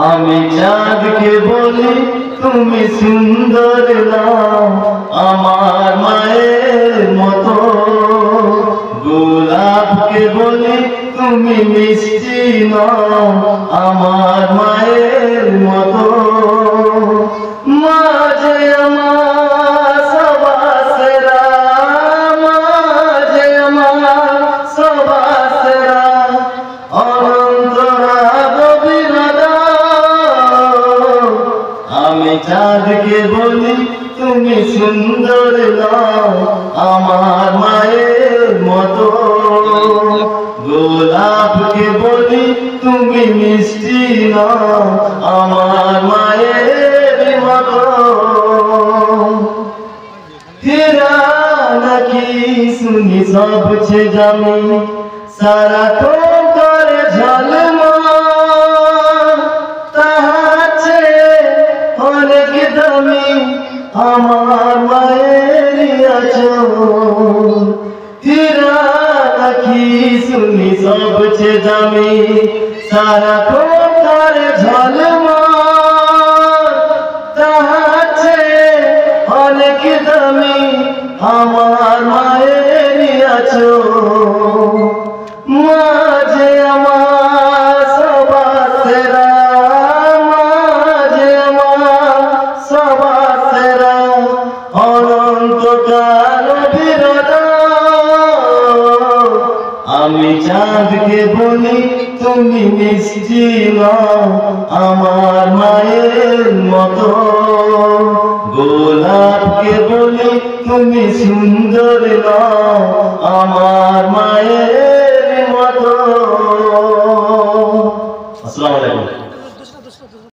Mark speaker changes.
Speaker 1: আমি চাঁদকে বলি তুমি সুন্দর নাও আমার মায়ের মতো, গোলাপকে বলি তুমি মিষ্টি নাও আমার মায়ের মতো। মাঝে আমার সবার সেরা, মাঝে আমার সবার সেরা, অনন্তরা গভীরতা। আমি চাঁদকে বলি তুমি সুন্দর নাও আমার মায়ের মতো, গোলাপকে বলি তুমি মিষ্টি নাও আমার মায়ের মতো। হীরা নাকি শুনি সবছে জানি, সারা করে ঝলমল, তাহাছে অনেক দামি আমার মায়ের আঁচল। হীরা নাকি শুনি সবছে দামি, সারা করে ঝলমল, তাহাছে অনেক দামি আমার মায়ের আঁচল। মাঝে আমার সবার সেরা, মাঝে আমার সবার সেরা, অনন্তকাল বিরতা। আমি চাঁদকে বলি তুমি মিষ্টি নাও আমার মায়ের মতো, গোলাপকে বলি তুমি সুন্দর নাও আমার মায়ের মতো। আসসালামু আলাইকুম।